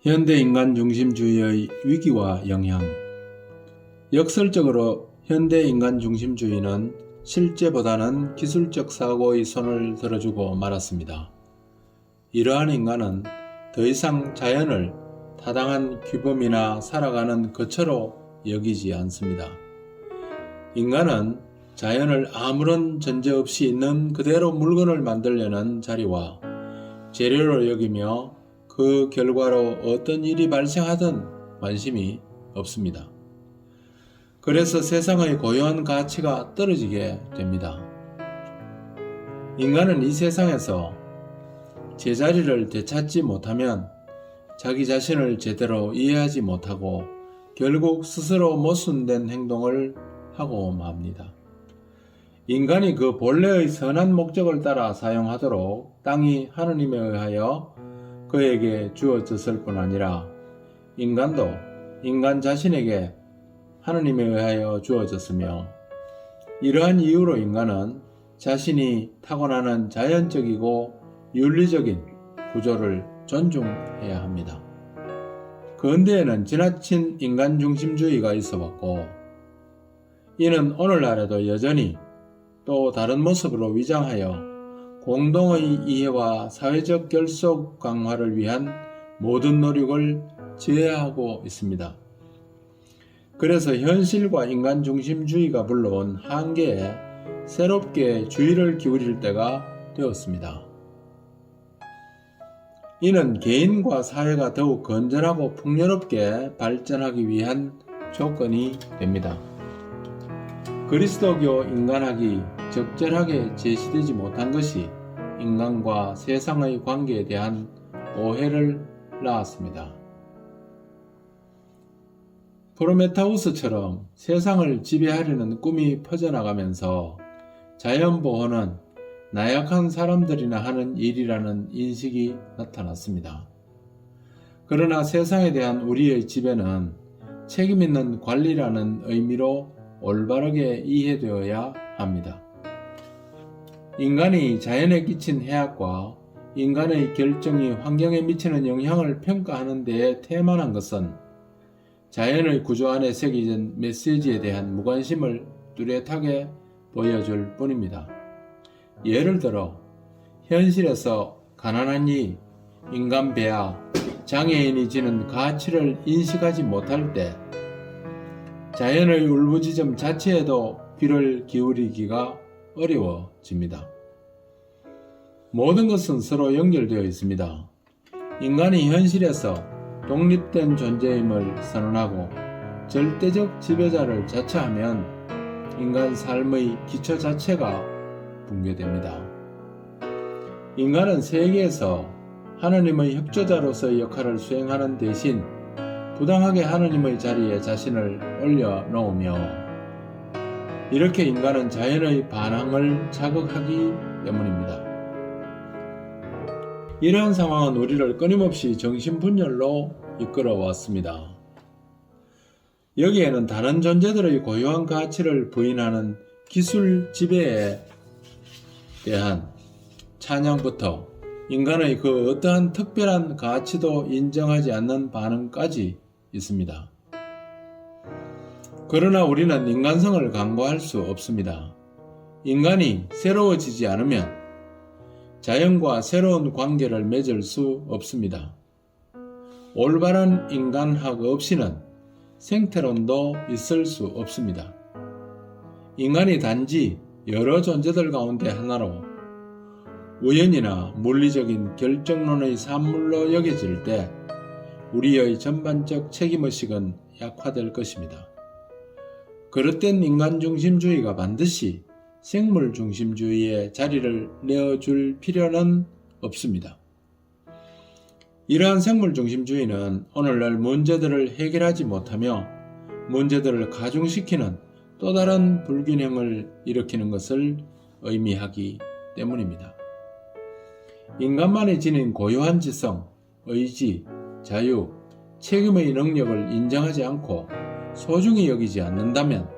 현대 인간 중심주의의 위기와 영향. 역설적으로 현대 인간 중심주의는 실제보다는 기술적 사고의 손을 들어주고 말았습니다. 이러한 인간은 더 이상 자연을 타당한 규범이나 살아가는 거처로 여기지 않습니다. 인간은 자연을 아무런 전제 없이 있는 그대로 물건을 만들려는 자리와 재료로 여기며 그 결과로 어떤 일이 발생하든 관심이 없습니다. 그래서 세상의 고유한 가치가 떨어지게 됩니다. 인간은 이 세상에서 제자리를 되찾지 못하면 자기 자신을 제대로 이해하지 못하고 결국 스스로 모순된 행동을 하고 맙니다. 인간이 그 본래의 선한 목적을 따라 사용하도록 땅이 하느님에 의하여 그에게 주어졌을 뿐 아니라 인간도 인간 자신에게 하느님에 의하여 주어졌으며, 이러한 이유로 인간은 자신이 타고나는 자연적이고 윤리적인 구조를 존중해야 합니다. 근대에는 지나친 인간 중심주의가 있어왔고, 이는 오늘날에도 여전히 또 다른 모습으로 위장하여 공동의 이해와 사회적 결속 강화를 위한 모든 노력을 제어하고 있습니다. 그래서 현실과 인간 중심주의가 불러온 한계에 새롭게 주의를 기울일 때가 되었습니다. 이는 개인과 사회가 더욱 건전하고 풍요롭게 발전하기 위한 조건이 됩니다. 그리스도교 인간학이 적절하게 제시되지 못한 것이 인간과 세상의 관계에 대한 오해를 낳았습니다. 프로메타우스처럼 세상을 지배하려는 꿈이 퍼져나가면서 자연보호는 나약한 사람들이나 하는 일이라는 인식이 나타났습니다. 그러나 세상에 대한 우리의 지배는 책임있는 관리라는 의미로 올바르게 이해되어야 합니다. 인간이 자연에 끼친 해악과 인간의 결정이 환경에 미치는 영향을 평가하는 데에 태만한 것은 자연의 구조 안에 새겨진 메시지에 대한 무관심을 뚜렷하게 보여줄 뿐입니다. 예를 들어 현실에서 가난한 이, 인간 배아, 장애인이 지는 가치를 인식하지 못할 때 자연의 울부짖음 자체에도 귀를 기울이기가 어려워집니다. 모든 것은 서로 연결되어 있습니다. 인간이 현실에서 독립된 존재임을 선언하고 절대적 지배자를 자처하면 인간 삶의 기초 자체가 붕괴됩니다. 인간은 세계에서 하느님의 협조자로서의 역할을 수행하는 대신 부당하게 하느님의 자리에 자신을 올려놓으며, 이렇게 인간은 자연의 반항을 자극하기 때문입니다. 이러한 상황은 우리를 끊임없이 정신분열로 이끌어 왔습니다. 여기에는 다른 존재들의 고유한 가치를 부인하는 기술 지배에 대한 찬양부터 인간의 그 어떠한 특별한 가치도 인정하지 않는 반응까지 있습니다. 그러나 우리는 인간성을 강구할 수 없습니다. 인간이 새로워지지 않으면 자연과 새로운 관계를 맺을 수 없습니다. 올바른 인간학 없이는 생태론도 있을 수 없습니다. 인간이 단지 여러 존재들 가운데 하나로 우연이나 물리적인 결정론의 산물로 여겨질 때 우리의 전반적 책임의식은 약화될 것입니다. 그릇된 인간 중심주의가 반드시 생물 중심주의에 자리를 내어줄 필요는 없습니다. 이러한 생물 중심주의는 오늘날 문제들을 해결하지 못하며 문제들을 가중시키는 또 다른 불균형을 일으키는 것을 의미하기 때문입니다. 인간만이 지닌 고유한 지성, 의지, 자유, 책임의 능력을 인정하지 않고 소중히 여기지 않는다면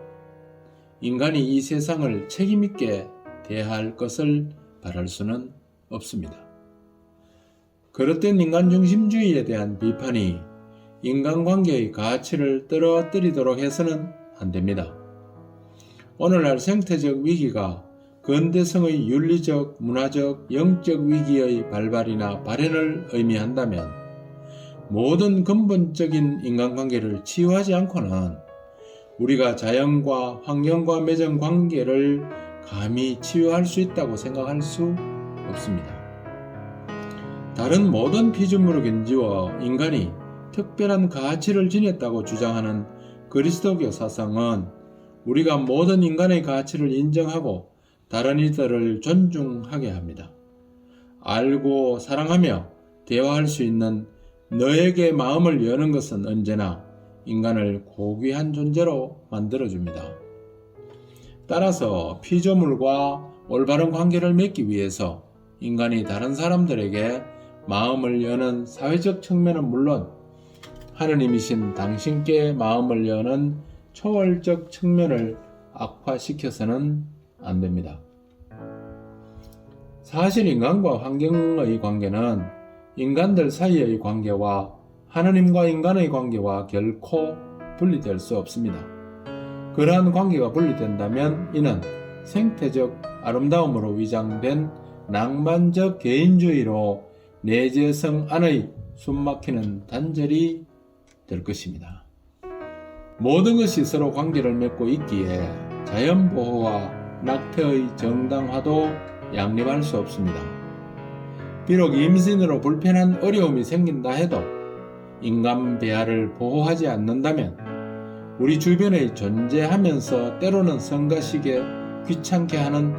인간이 이 세상을 책임있게 대할 것을 바랄 수는 없습니다. 그릇된 인간 중심주의에 대한 비판이 인간관계의 가치를 떨어뜨리도록 해서는 안 됩니다. 오늘날 생태적 위기가 근대성의 윤리적, 문화적, 영적 위기의 발발이나 발현을 의미한다면 모든 근본적인 인간관계를 치유하지 않고는 우리가 자연과 환경과 맺은 관계를 감히 치유할 수 있다고 생각할 수 없습니다. 다른 모든 피조물을 견지워 인간이 특별한 가치를 지녔다고 주장하는 그리스도교 사상은 우리가 모든 인간의 가치를 인정하고 다른 이들을 존중하게 합니다. 알고 사랑하며 대화할 수 있는 너에게 마음을 여는 것은 언제나 인간을 고귀한 존재로 만들어줍니다. 따라서 피조물과 올바른 관계를 맺기 위해서 인간이 다른 사람들에게 마음을 여는 사회적 측면은 물론 하느님이신 당신께 마음을 여는 초월적 측면을 악화시켜서는 안 됩니다. 사실 인간과 환경의 관계는 인간들 사이의 관계와 하느님과 인간의 관계와 결코 분리될 수 없습니다. 그러한 관계가 분리된다면 이는 생태적 아름다움으로 위장된 낭만적 개인주의로 내재성 안의 숨막히는 단절이 될 것입니다. 모든 것이 서로 관계를 맺고 있기에 자연보호와 낙태의 정당화도 양립할 수 없습니다. 비록 임신으로 불편한 어려움이 생긴다 해도 인간 배아를 보호하지 않는다면 우리 주변에 존재하면서 때로는 성가시게 귀찮게 하는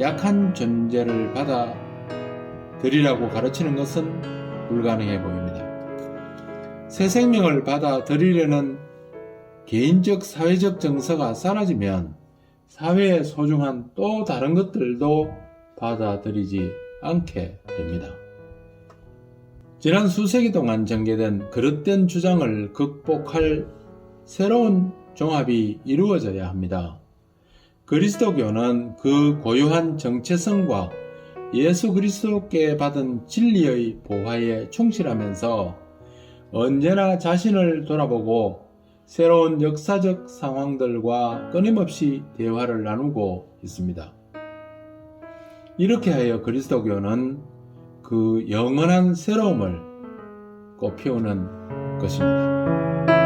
약한 존재를 받아들이라고 가르치는 것은 불가능해 보입니다. 새 생명을 받아들이려는 개인적 사회적 정서가 사라지면 사회에 소중한 또 다른 것들도 받아들이지 않게 됩니다. 지난 수세기 동안 전개된 그릇된 주장을 극복할 새로운 종합이 이루어져야 합니다. 그리스도교는 그 고유한 정체성과 예수 그리스도께 받은 진리의 보화에 충실하면서 언제나 자신을 돌아보고 새로운 역사적 상황들과 끊임없이 대화를 나누고 있습니다. 이렇게 하여 그리스도교는 그 영원한 새로움을 꽃피우는 것입니다.